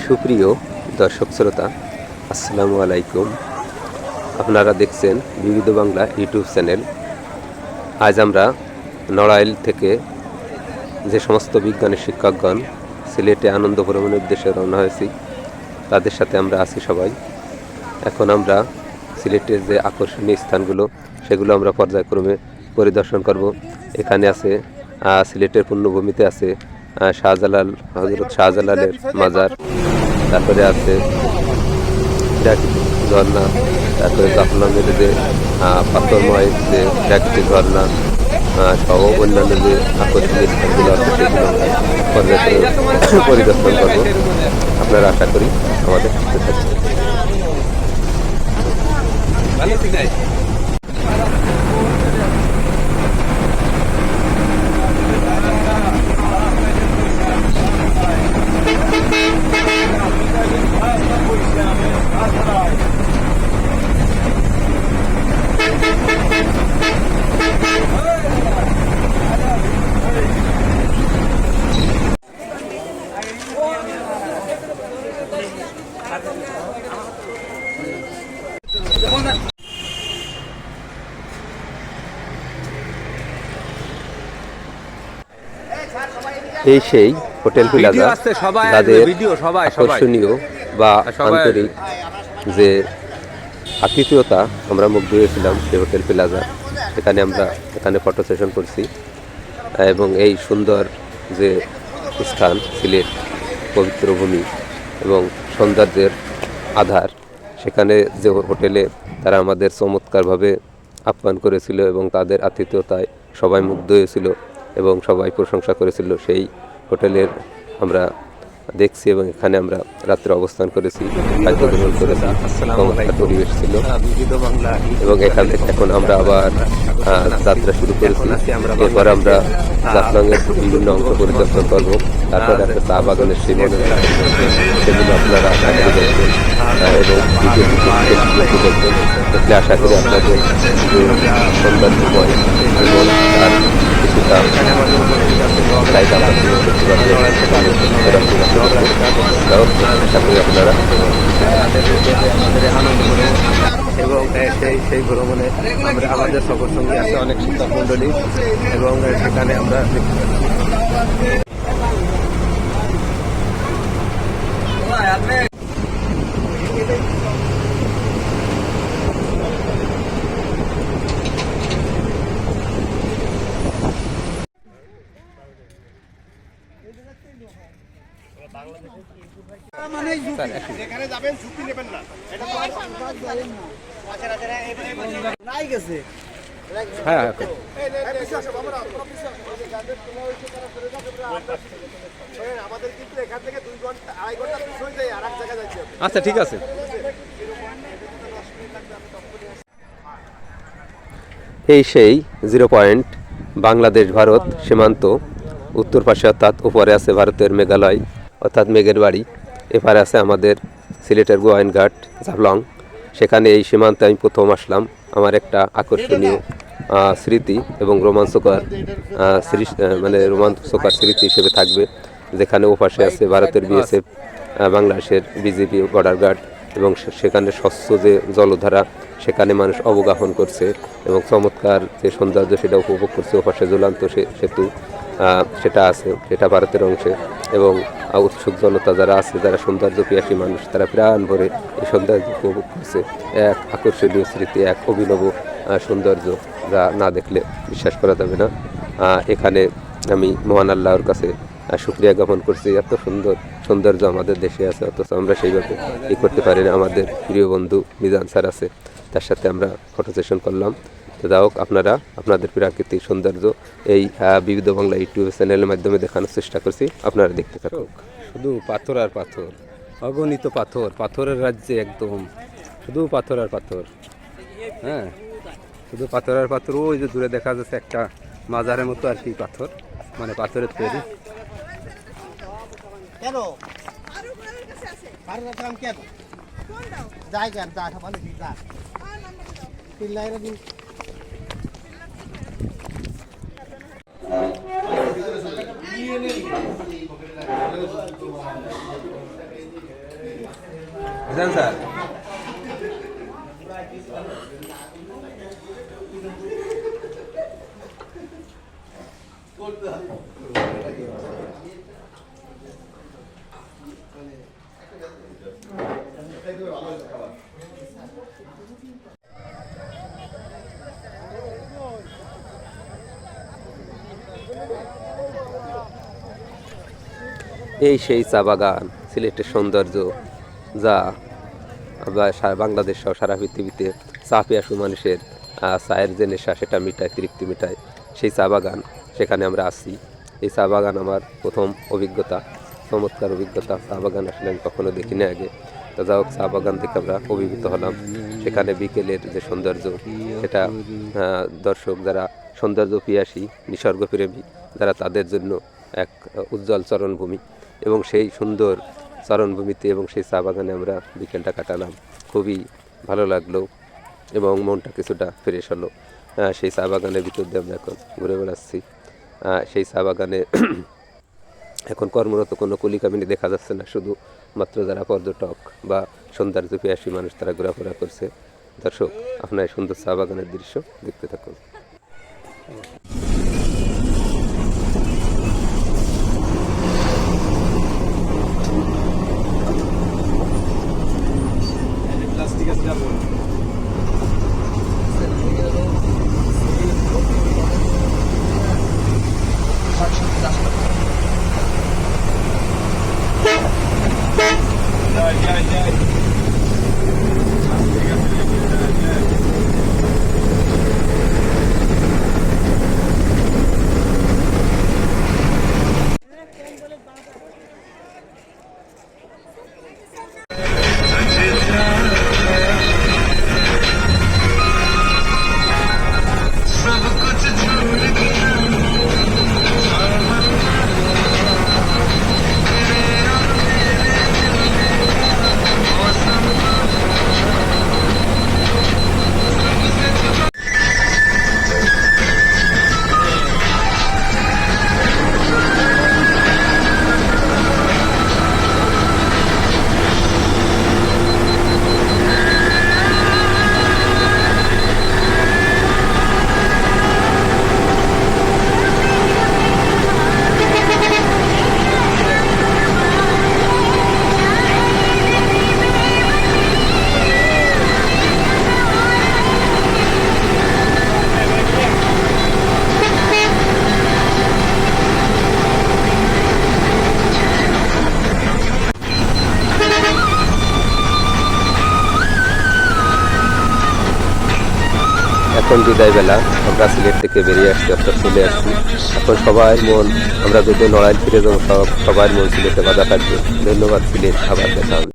সুপ্রিয় দর্শক শ্রোতা, আসসালামু আলাইকুম। আপনারা দেখছেন বিবিধ বাংলা ইউটিউব চ্যানেল। আজ আমরা নড়াইল থেকে যে সমস্ত বিজ্ঞানী শিক্ষকগণ সিলেটে আনন্দ ভ্রমণের উদ্দেশ্যে রওনা হয়েছি, তাদের সাথে আমরা আছি সবাই। এখন আমরা সিলেটের যে আকর্ষণীয় স্থানগুলো সেগুলো আমরা পর্যায়ক্রমে পরিদর্শন করব। এখানে আছে সিলেটের পূর্ণভূমিতে আছে শাহজালাল, হযরত শাহজালালের মাজার, তারপরে আছে প্রাকৃতিক ঝর্ণা, তারপরে জাফলংয়ের যে পাথরময় যে প্রাকৃতিক ঝর্ণা সহ অন্যান্য যে আকর্ষণীয় স্থানগুলো আছে সেগুলো পর্যায়ক্রমে পরিদর্শন করব। আপনারা আশা করি আমাদের সাথে থাকবেন। এই সেই হোটেল প্লাজা, যাদের আকর্ষণীয় বা আন্তরিক যে আতিথেয়তা আমরা মুগ্ধ হয়েছিলাম সেই হোটেল প্লাজা। এখানে ফটো সেশন করছি এবং এই সুন্দর যে স্থান সিলেট পবিত্র ভূমি এবং সৌন্দর্যের আধার, সেখানে যে হোটেলে তারা আমাদের চমৎকারভাবে আপ্যায়ন করেছিল এবং তাদের আতিথেয়তায় সবাই মুগ্ধ হয়েছিল এবং সবাই প্রশংসা করেছিল, সেই হোটেলের আমরা দেখছি এবং এখানে আমরা রাত্রে অবস্থান করেছি, খাদ্য গ্রহণ করেছি, চমৎকার পরিবেশ ছিল। এবং এখান থেকে এখন আমরা আবার যাত্রা শুরু করেছি। এরপর আমরা জাফলংয়ের বিভিন্ন অংশ পরিদর্শন করবো। তারপরে একটা চা বাগানের সেগুলো আপনারা দেখবেন এবং দেখবেন। দেখলে আশা করি আপনাদের যে সৌন্দর্যময় এবং তার কিছুটা চাহিদা করতে পারবেন। আশা করি আপনারা এবং সেই ভ্রমণে আমাদের সফর সঙ্গে আছে অনেক শিক্ষক মণ্ডলী এবং সেখানে আমরা আচ্ছা, ঠিক আছে। এই সেই 0 পয়েন্ট, বাংলাদেশ ভারত সীমান্ত। উত্তর পাশে অর্থাৎ উপরে আছে ভারতের মেঘালয় অর্থাৎ মেঘের বাড়ি, এপারে আছে আমাদের সিলেটের গোয়াইনঘাট জাফলং। সেখানে এই সীমান্তে আমি প্রথম আসলাম। আমার একটা আকর্ষণীয় স্মৃতি এবং রোমাঞ্চকর রোমাঞ্চকর স্মৃতি হিসেবে থাকবে, যেখানে ওপাশে আছে ভারতের বিএসএফ, বাংলাদেশের বিজেপি বর্ডার গার্ড এবং সেখানে স্বচ্ছ যে জলধারা, সেখানে মানুষ অবগাহন করছে এবং চমৎকার যে সৌন্দর্য সেটা উপভোগ করছে। ওপাশে ঝুলন্ত সেতু সেটা আছে, সেটা ভারতের অংশে এবং উৎসুক জনতা যারা আছে, যারা সৌন্দর্য পিয়াসী মানুষ, তারা প্রাণ ভরে এই সৌন্দর্য উপভোগ করছে। এক আকর্ষণীয় স্মৃতি, এক অভিনব সৌন্দর্য, যা না দেখলে বিশ্বাস করা যাবে না। এখানে আমি মহান আল্লাহর কাছে শুকরিয়া জ্ঞাপন করছি, এত সুন্দর সৌন্দর্য আমাদের দেশে আছে, অথচ আমরা সেইভাবে করতে পারি না। আমাদের প্রিয় বন্ধু মিজান স্যার আছে, তার সাথে আমরা ফটো সেশন করলাম। তো যাই হোক, আপনারা আপনাদের প্রাকৃতিক সৌন্দর্য এই বিবিধ বাংলা ইউটিউব চ্যানেলের মাধ্যমে দেখানোর চেষ্টা করছি, আপনারা দেখতে থাকুন। শুধু পাথর আর পাথর, অগণিত পাথর, পাথরের রাজ্যে একদম শুধু পাথর আর পাথর। হ্যাঁ, শুধু পাথর আর পাথর। ওই যে দূরে দেখা যাচ্ছে একটা মাজারের মতো আর কি, পাথর মানে পাথরের তৈরি। দেন স্যার। এই সেই চা বাগান, সিলেটের সৌন্দর্য, যা বাংলাদেশ সহ সারা পৃথিবীতে চা পিয়াসু মানুষের চায়ের যে নেশা সেটা মিটায়, তৃপ্তি মিটায়। সেই চা বাগান, সেখানে আমরা আসি। এই চা বাগান আমার প্রথম অভিজ্ঞতা, চমৎকার অভিজ্ঞতা। চা বাগান আসলে আমি কখনো দেখিনি আগে। তো যাই হোক, চা বাগান থেকে আমরা অভিভূত হলাম। সেখানে বিকেলের যে সৌন্দর্য, সেটা দর্শক যারা সৌন্দর্য পিয়াসী, নিসর্গপ্রেমী যারা, তাদের জন্য এক উজ্জ্বল চরণভূমি। এবং সেই সুন্দর চরণভূমিতে এবং সেই চা বাগানে আমরা বিকেলটা কাটালাম। খুবই ভালো লাগলো এবং মনটা কিছুটা ফ্রেশ হলো। সেই চা বাগানের ভিতর দিয়ে আমরা এখন ঘুরে বেড়াচ্ছি। সেই চা বাগানে এখন কর্মরত কোনো কুলিকামিনী দেখা যাচ্ছে না, শুধু মাত্র যারা পর্যটক বা সৌন্দর্য পিয়াসী মানুষ তারা ঘোরাফেরা করছে। দর্শক, আপনার এই সুন্দর চা বাগানের দৃশ্য দেখতে থাকুন। এখন বিদায় বেলা, আমরা সিলেট থেকে বেরিয়ে আসছি, অর্থাৎ চলে আসছি। এখন সবাই মন, আমরা যদি নড়াইল ফিরে যাবো, সবার মন সিলেটে বাধা থাকবে। ধন্যবাদ সিলেট, আবার দেখা হবে।